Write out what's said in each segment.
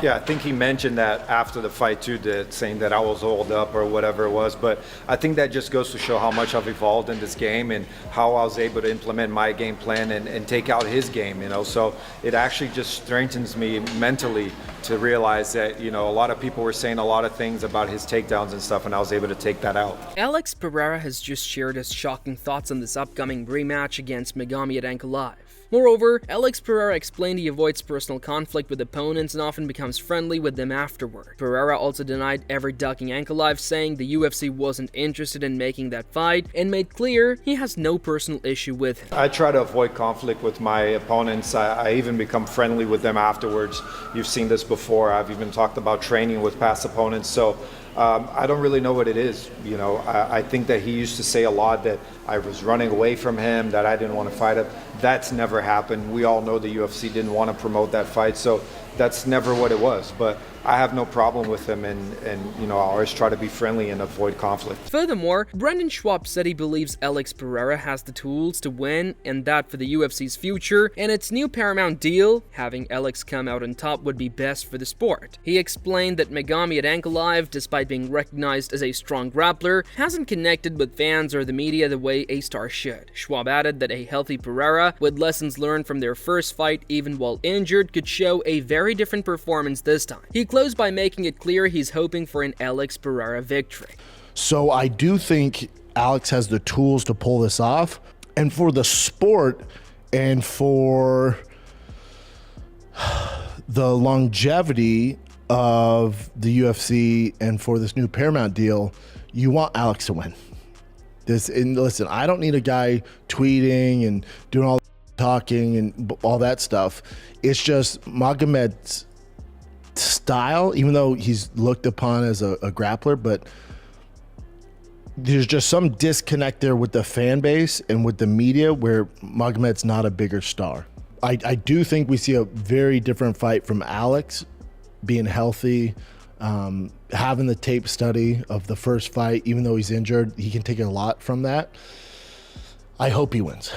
Yeah, I think he mentioned that after the fight too, saying that I was rolled up or whatever it was. But I think that just goes to show how much I've evolved in this game and how I was able to implement my game plan and take out his game, So it actually just strengthens me mentally to realize that, a lot of people were saying a lot of things about his takedowns and stuff, and I was able to take that out. Alex Pereira has just shared his shocking thoughts on this upcoming rematch against Magomed Ankalaev. Moreover, Alex Pereira explained he avoids personal conflict with opponents and often becomes friendly with them afterward. Pereira also denied ever ducking Ankalaev, saying the UFC wasn't interested in making that fight, and made clear he has no personal issue with him. I try to avoid conflict with my opponents. I even become friendly with them afterwards. You've seen this before. I've even talked about training with past opponents. So I don't really know what it is. I think that he used to say a lot that I was running away from him, that I didn't want to fight him. That's never happened. We all know the UFC didn't want to promote that fight, so that's never what it was. But I have no problem with him, and I always try to be friendly and avoid conflict. Furthermore, Brendan Schwab said he believes Alex Pereira has the tools to win, and that for the UFC's future and its new Paramount deal, having Alex come out on top would be best for the sport. He explained that Magomed Ankalaev, despite being recognized as a strong grappler, hasn't connected with fans or the media the way a star should. Schwab added that a healthy Pereira, with lessons learned from their first fight even while injured, could show a very different performance this time. He closed by making it clear he's hoping for an Alex Pereira victory. So I do think Alex has the tools to pull this off, and for the sport and for the longevity of the UFC and for this new Paramount deal, you want Alex to win. Listen, I don't need a guy tweeting and doing all talking and all that stuff. It's just Magomed's style, even though he's looked upon as a grappler, but there's just some disconnect there with the fan base and with the media where Magomed's not a bigger star. I do think we see a very different fight from Alex, being healthy, having the tape study of the first fight. Even though he's injured, he can take a lot from that. I hope he wins.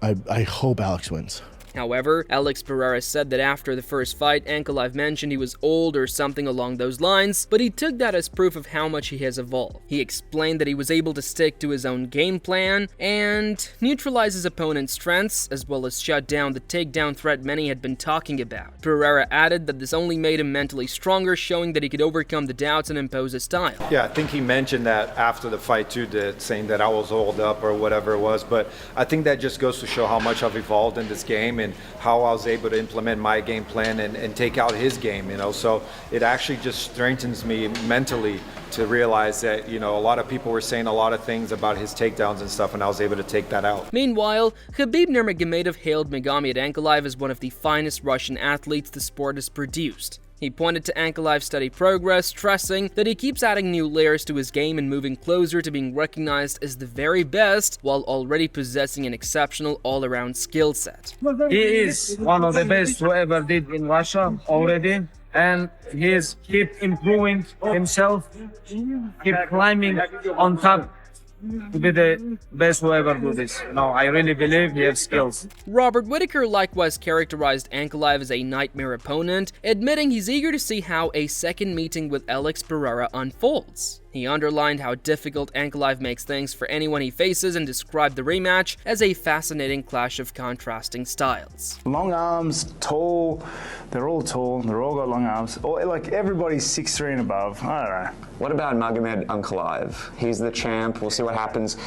I hope Alex wins. However, Alex Pereira said that after the first fight, Ankalaev mentioned he was old or something along those lines, but he took that as proof of how much he has evolved. He explained that he was able to stick to his own game plan and neutralize his opponent's strengths, as well as shut down the takedown threat many had been talking about. Pereira added that this only made him mentally stronger, showing that he could overcome the doubts and impose his style. Yeah, I think he mentioned that after the fight too, saying that I was rolled up or whatever it was. But I think that just goes to show how much I've evolved in this game and how I was able to implement my game plan and take out his game, So it actually just strengthens me mentally to realize that, a lot of people were saying a lot of things about his takedowns and stuff, and I was able to take that out. Meanwhile, Khabib Nurmagomedov hailed Magomed Ankalaev as one of the finest Russian athletes the sport has produced. He pointed to Ankalaev's steady progress, stressing that he keeps adding new layers to his game and moving closer to being recognized as the very best, while already possessing an exceptional all-around skill set. He is one of the best who ever did in Russia already, and he is keep improving himself, keep climbing on top to be the best who ever do this. I really believe he has skills. Robert Whittaker likewise characterized Ankalaev as a nightmare opponent, admitting he's eager to see how a second meeting with Alex Pereira unfolds. He underlined how difficult Ankalaev makes things for anyone he faces and described the rematch as a fascinating clash of contrasting styles. Long arms, tall, they're all got long arms. Everybody's 6'3" and above, I don't know. What about Magomed Ankalaev? He's the champ, we'll see what happens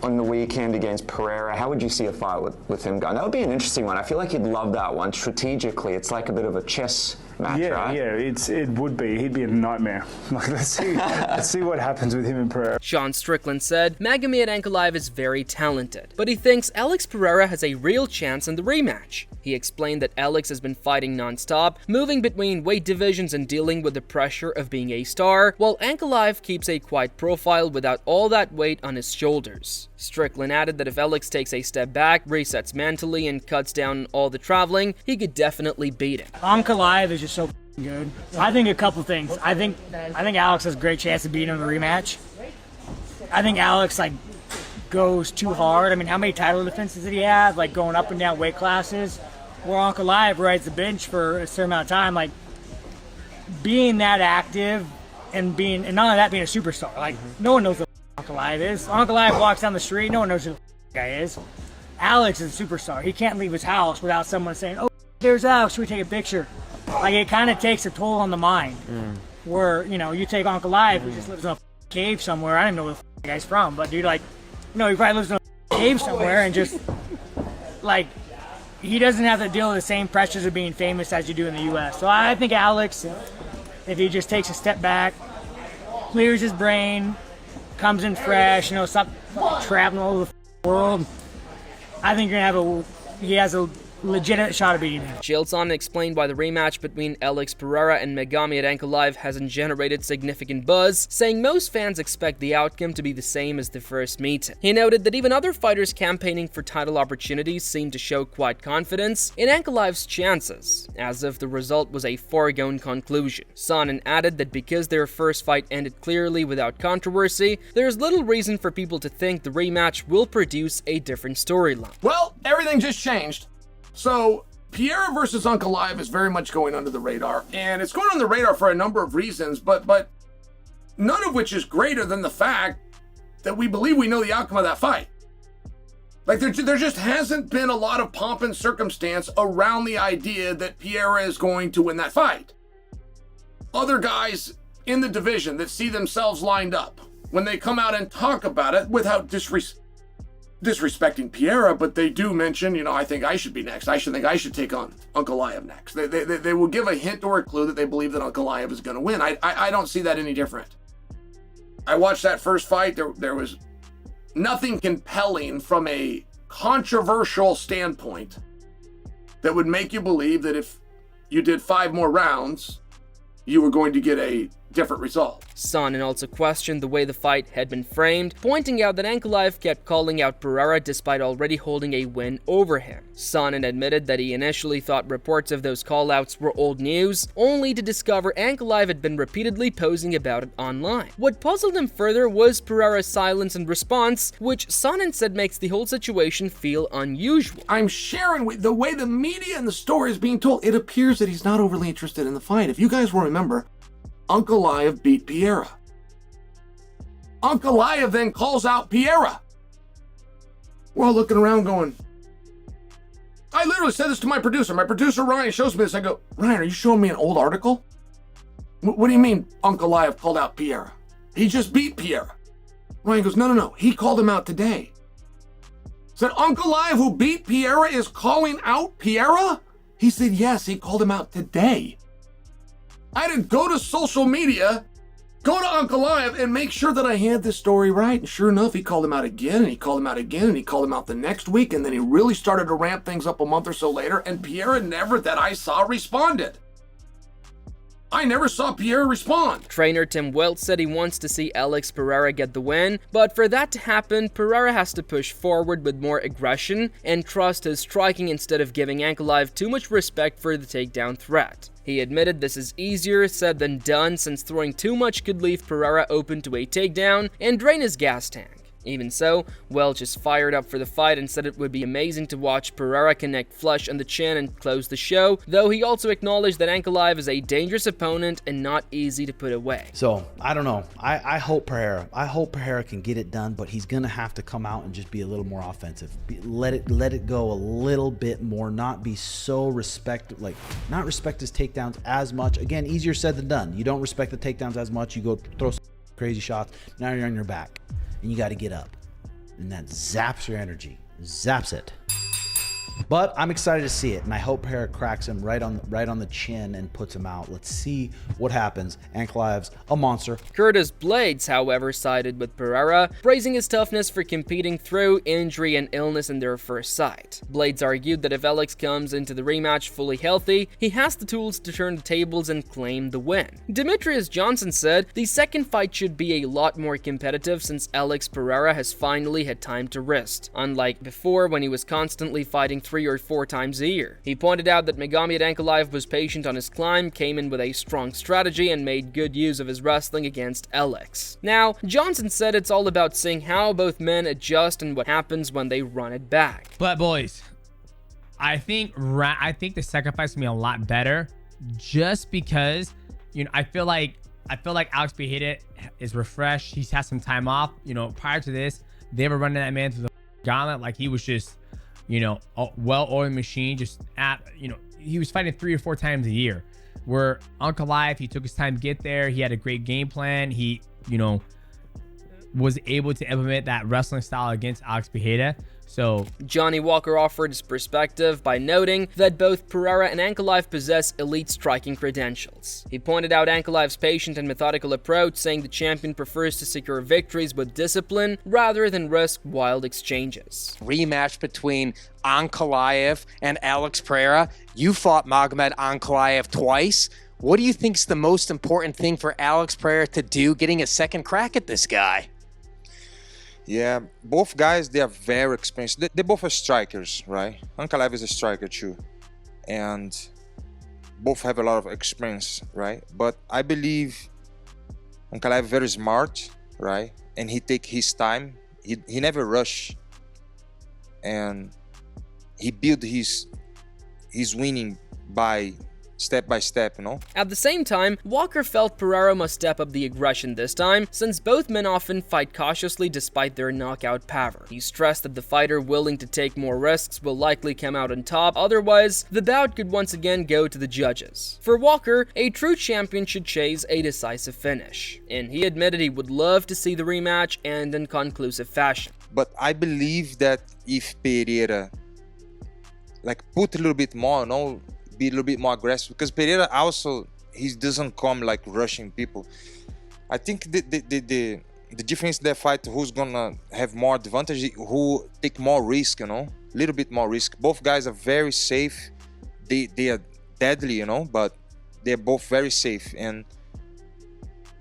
on the weekend against Pereira. How would you see a fight with him going? That would be an interesting one. I feel like he'd love that one. Strategically, it's like a bit of a chess match, right? Yeah, it would be. He'd be a nightmare. Let's see what happens with him and Pereira. Sean Strickland said Magomed Ankalaev is very talented, but he thinks Alex Pereira has a real chance in the rematch. He explained that Alex has been fighting non-stop, moving between weight divisions and dealing with the pressure of being a star, while Ankalaev keeps a quiet profile without all that weight on his shoulders. Strickland added that if Alex takes a step back, resets mentally, and cuts down all the traveling, he could definitely beat him. Ankalaev is just so good. I think a couple things. I think Alex has a great chance of beating him in the rematch. I think Alex goes too hard. How many title defenses did he have? Going up and down weight classes. Where Ankalaev rides the bench for a certain amount of time. being that active and not only that, being a superstar. Like, no one knows who Ankalaev is. Ankalaev walks down the street, no one knows who the guy is. Alex is a superstar. He can't leave his house without someone saying, "Oh, there's Alex, should we take a picture?" Like, it kind of takes a toll on the mind. Where, you know, you take Ankalaev, who just lives in a cave somewhere. I don't know where the guy's from, but dude, like, you know, he probably lives in a cave somewhere and just, like, he doesn't have to deal with the same pressures of being famous as you do in the U.S. So I think Alex, if he just takes a step back, clears his brain, comes in fresh, you know, stop traveling all over the world, I think he has a legitimate shot of beating him. Sonnen explained why the rematch between Alex Pereira and Magomed Ankalaev hasn't generated significant buzz, saying most fans expect the outcome to be the same as the first meeting. He noted that even other fighters campaigning for title opportunities seem to show quite confidence in Ankalaev's chances, as if the result was a foregone conclusion. Sonnen added that because their first fight ended clearly without controversy, there's little reason for people to think the rematch will produce a different storyline. Well, everything just changed. So, Pereira versus Ankalaev is very much going under the radar, and it's going under the radar for a number of reasons, but none of which is greater than the fact that we believe we know the outcome of that fight. Like, there just hasn't been a lot of pomp and circumstance around the idea that Pereira is going to win that fight. Other guys in the division that see themselves lined up, when they come out and talk about it without disrespecting Pereira, but they do mention, you know, I think I should be next. I should take on Ankalaev next. They will give a hint or a clue that they believe that Ankalaev is going to win. I don't see that any different. I watched that first fight. There was nothing compelling from a controversial standpoint that would make you believe that if you did 5 more rounds, you were going to get a different result. Sonnen also questioned the way the fight had been framed, pointing out that Ankalaev kept calling out Pereira despite already holding a win over him. Sonnen admitted that he initially thought reports of those callouts were old news, only to discover Ankalaev had been repeatedly posing about it online. What puzzled him further was Pereira's silence and response, which Sonnen said makes the whole situation feel unusual. I'm sharing with the way the media and the story is being told. It appears that he's not overly interested in the fight. If you guys will remember, Ankalaev beat Pereira. Ankalaev then calls out Pereira. We're all looking around going, I literally said this to my producer. My producer, Ryan, shows me this. I go, Ryan, are you showing me an old article? What do you mean Ankalaev called out Pereira? He just beat Pereira. Ryan goes, no. He called him out today. Said Ankalaev, who beat Pereira, is calling out Pereira? He said, yes, he called him out today. I had to go to social media, go to Ankalaev, and make sure that I had this story right. And sure enough, he called him out again, and he called him out again, and he called him out the next week, and then he really started to ramp things up a month or so later, and Pereira never, that I saw, responded. I never saw Pereira respond. Trainer Tim Welch said he wants to see Alex Pereira get the win, but for that to happen, Pereira has to push forward with more aggression and trust his striking instead of giving Ankalaev too much respect for the takedown threat. He admitted this is easier said than done, since throwing too much could leave Pereira open to a takedown and drain his gas tank. Even so, Welch is fired up for the fight and said it would be amazing to watch Pereira connect flush on the chin and close the show, though he also acknowledged that Ankalaev is a dangerous opponent and not easy to put away. So, I don't know. I hope Pereira can get it done, but he's going to have to come out and just be a little more offensive. Let it go a little bit more, not be so not respect his takedowns as much. Again, easier said than done. You don't respect the takedowns as much, you go throw some crazy shots, now you're on your back. And you got to get up, and that zaps your energy, zaps it. But I'm excited to see it, and I hope Pereira cracks him right on the chin and puts him out. Let's see what happens. Ankalaev's a monster. Curtis Blaydes, however, sided with Pereira, praising his toughness for competing through injury and illness in their first fight. Blaydes argued that if Alex comes into the rematch fully healthy, he has the tools to turn the tables and claim the win. Demetrius Johnson said the second fight should be a lot more competitive since Alex Pereira has finally had time to rest, unlike before when he was constantly fighting 3 or 4 times a year. He pointed out that Magomed Ankalaev was patient on his climb, came in with a strong strategy, and made good use of his wrestling against Alex. Now, Johnson said it's all about seeing how both men adjust and what happens when they run it back. But boys, I think the second fight's gonna be a lot better, just because I feel like Alex Pereira is refreshed. He's had some time off. Prior to this, they were running that man through the gauntlet like he was just, a well-oiled machine. He was fighting 3 or 4 times a year. Where Ankalaev, he took his time to get there. He had a great game plan. He, was able to implement that wrestling style against Alex Pereira. So Johnny Walker offered his perspective by noting that both Pereira and Ankalaev possess elite striking credentials. He pointed out Ankalaev's patient and methodical approach, saying the champion prefers to secure victories with discipline rather than risk wild exchanges. Rematch between Ankalaev and Alex Pereira. You fought Magomed Ankalaev twice. What do you think is the most important thing for Alex Pereira to do getting a second crack at this guy? Yeah, both guys, they are very experienced. They both are strikers, right? Ankalaev is a striker too. And both have a lot of experience, right? But I believe Ankalaev very smart, right? And he take his time. He never rush. And he build his winning by step, At the same time, Walker felt Pereira must step up the aggression this time, since both men often fight cautiously despite their knockout power. He stressed that the fighter willing to take more risks will likely come out on top, otherwise, the bout could once again go to the judges. For Walker, a true champion should chase a decisive finish, and he admitted he would love to see the rematch end in conclusive fashion. But I believe that if Pereira put a little bit more, be a little bit more aggressive, because Pereira also, he doesn't come rushing people. I think the difference in that fight, who's gonna have more advantage, who take more risk, little bit more risk. Both guys are very safe. They are deadly, but they're both very safe. And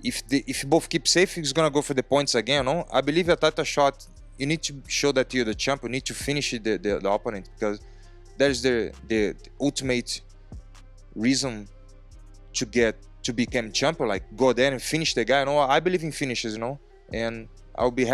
if you both keep safe, he's gonna go for the points again. I believe a title shot, you need to show that you're the champion. You need to finish the opponent, because there's the ultimate reason to become champion, go there and finish the guy. I believe in finishes, and I'll be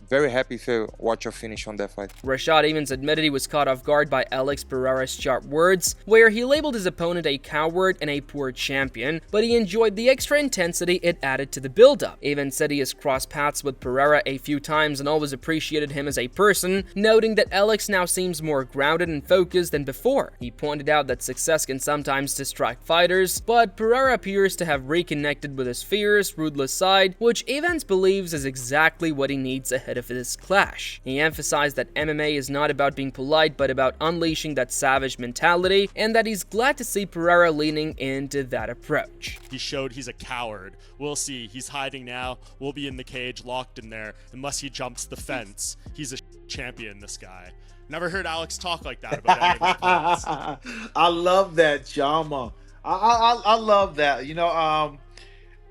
very happy if I watch a finish on that fight. Rashad Evans admitted he was caught off guard by Alex Pereira's sharp words, where he labeled his opponent a coward and a poor champion, but he enjoyed the extra intensity it added to the build-up. Evans said he has crossed paths with Pereira a few times and always appreciated him as a person, noting that Alex now seems more grounded and focused than before. He pointed out that success can sometimes distract fighters, but Pereira appears to have reconnected with his fierce, ruthless side, which Evans believes is exactly what he needs ahead of this clash. He emphasized that MMA is not about being polite, but about unleashing that savage mentality, and that he's glad to see Pereira leaning into that approach. He showed he's a coward. We'll see. He's hiding now. We'll be in the cage, locked in there, unless he jumps the fence. He's a champion, this guy. Never heard Alex talk like that about any of his opponents. I love that, Jama. I love that.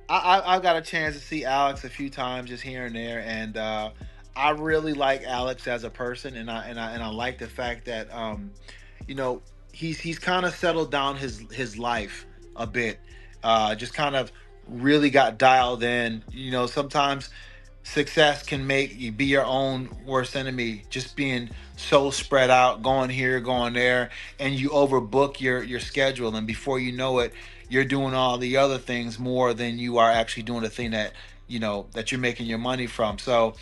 I've got a chance to see Alex a few times just here and there, and I really like Alex as a person, and I like the fact that he's kind of settled down his life a bit, just kind of really got dialed in. Sometimes success can make you be your own worst enemy, just being so spread out, going here, going there, and you overbook your schedule, and before you know it, you're doing all the other things more than you are actually doing the thing that that you're making your money from. So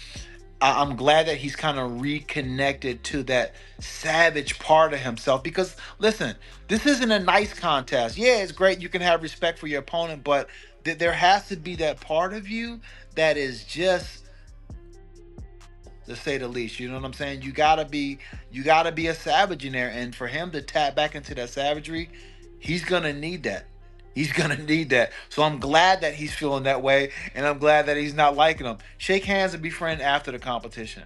I'm glad that he's kind of reconnected to that savage part of himself, because listen, this isn't a nice contest. Yeah, it's great you can have respect for your opponent, but there has to be that part of you that is just, to say the least, you know what I'm saying? You gotta be a savage in there, and for him to tap back into that savagery, he's gonna need that. He's gonna need that. So I'm glad that he's feeling that way, and I'm glad that he's not liking them. Shake hands and be friends after the competition.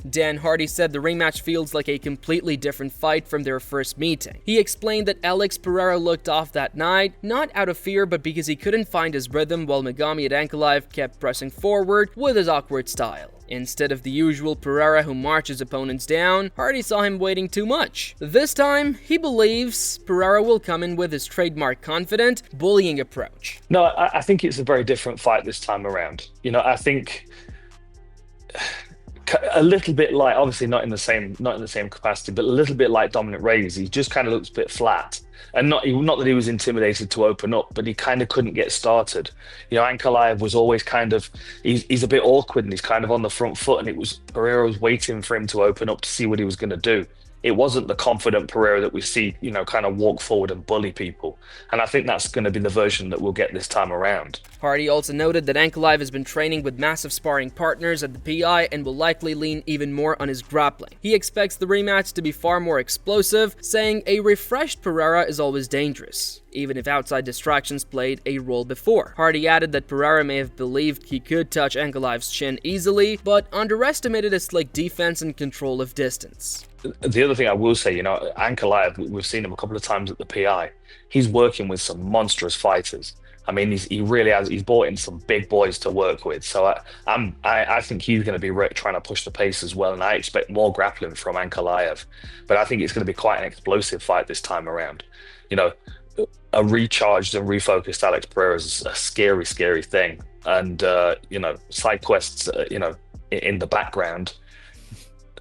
Dan Hardy said the rematch feels like a completely different fight from their first meeting. He explained that Alex Pereira looked off that night, not out of fear, but because he couldn't find his rhythm, while Magomed Ankalaev kept pressing forward with his awkward style. Instead of the usual Pereira who marches opponents down, Hardy saw him waiting too much. This time, he believes Pereira will come in with his trademark confident, bullying approach. No, I think it's a very different fight this time around. I think a little bit like, obviously not in the same capacity, but a little bit like Dominic Reyes. He just kind of looks a bit flat, and not that he was intimidated to open up, but he kind of couldn't get started. You know, Ankalaev was always kind of he's a bit awkward and he's kind of on the front foot, and it was Pereira was waiting for him to open up to see what he was going to do. It wasn't the confident Pereira that we see, you know, kind of walk forward and bully people. And I think that's going to be the version that we'll get this time around. Hardy also noted that Ankalaev has been training with massive sparring partners at the PI and will likely lean even more on his grappling. He expects the rematch to be far more explosive, saying a refreshed Pereira is always dangerous, even if outside distractions played a role before. Hardy added that Pereira may have believed he could touch Ankalaev's chin easily, but underestimated his slick defense and control of distance. The other thing I will say, you know, Ankalaev, we've seen him a couple of times at the PI. He's working with some monstrous fighters. I mean, he really has. He's brought in some big boys to work with. So I think he's going to be trying to push the pace as well. And I expect more grappling from Ankalaev. But I think it's going to be quite an explosive fight this time around. You know, a recharged and refocused Alex Pereira is a scary, scary thing. And, you know, side quests, you know, in the background,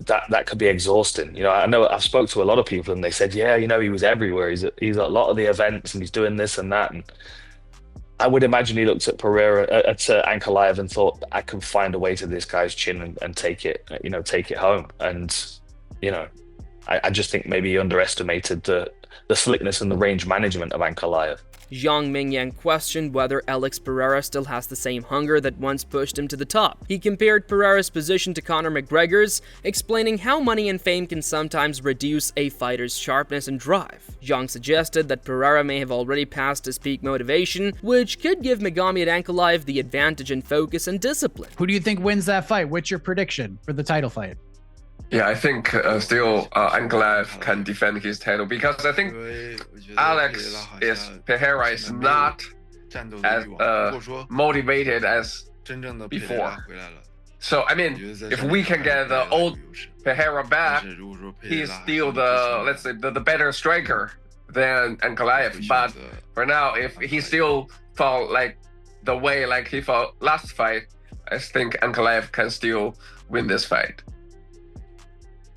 that could be exhausting. You know, I know I've spoke to a lot of people and they said, yeah, you know, he was everywhere. He's at a lot of the events and he's doing this and that. And I would imagine he looked at Ankalaev and thought, I can find a way to this guy's chin and take it, you know, take it home. And, you know, I just think maybe he underestimated the slickness and the range management of Ankalaev. Zhang Mingyang questioned whether Alex Pereira still has the same hunger that once pushed him to the top. He compared Pereira's position to Conor McGregor's, explaining how money and fame can sometimes reduce a fighter's sharpness and drive. Zhang suggested that Pereira may have already passed his peak motivation, which could give Magomed Ankalaev the advantage in focus and discipline. Who do you think wins that fight? What's your prediction for the title fight? Yeah, I think still Ankalaev can defend his title because I think Pereira is not as motivated as before. So I mean, if we can get the old Pereira back, he's still the, let's say, the better striker than Ankalaev. But for now, if he still fought like the way like he fought last fight, I think Ankalaev can still win this fight.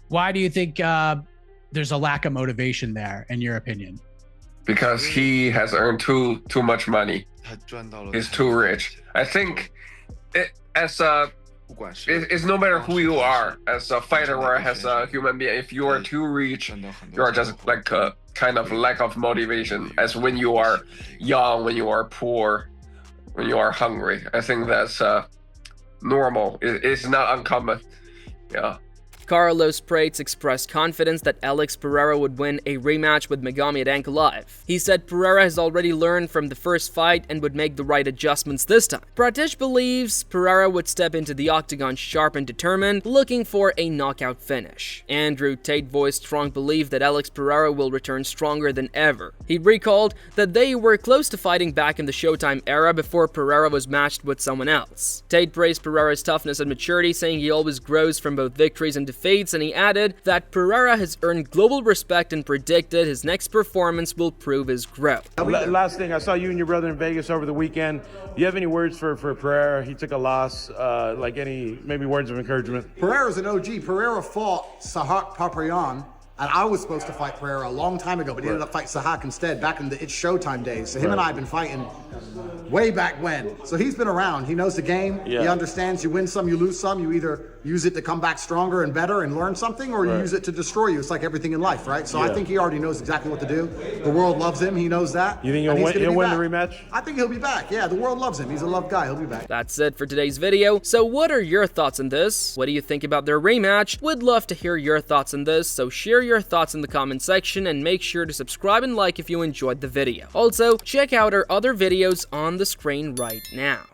Why do you think there's a lack of motivation there, in your opinion? Because he has earned too much money. He's too rich. I think it's no matter who you are, as a fighter or as a human being, if you are too rich, you are just like a kind of lack of motivation. As when you are young, when you are poor, when you are hungry. I think that's normal. It's not uncommon. Yeah. Carlos Prates expressed confidence that Alex Pereira would win a rematch with Magomed Ankalaev. He said Pereira has already learned from the first fight and would make the right adjustments this time. Prates believes Pereira would step into the octagon sharp and determined, looking for a knockout finish. Andrew Tate voiced strong belief that Alex Pereira will return stronger than ever. He recalled that they were close to fighting back in the Showtime era before Pereira was matched with someone else. Tate praised Pereira's toughness and maturity, saying he always grows from both victories and defeats, and he added that Pereira has earned global respect and predicted his next performance will prove his growth. Last thing, I saw you and your brother in Vegas over the weekend. Do you have any words for Pereira? He took a loss, like any maybe words of encouragement? Pereira's an OG. Pereira fought Sahak Papayan, and I was supposed to fight Pereira a long time ago, but he ended up fighting Sahak instead back in the It's Showtime days. So him and I have been fighting way back when. So he's been around. He knows the game. Yeah. He understands you win some, you lose some. You either use it to come back stronger and better and learn something, or you use it to destroy you. It's like everything in life, right? So I think he already knows exactly what to do. The world loves him. He knows that. You think he'll win the rematch? I think he'll be back. Yeah, the world loves him. He's a loved guy. He'll be back. That's it for today's video. So what are your thoughts on this? What do you think about their rematch? Would love to hear your thoughts on this, so share your thoughts in the comment section and make sure to subscribe and like if you enjoyed the video. Also, check out our other videos on the screen right now.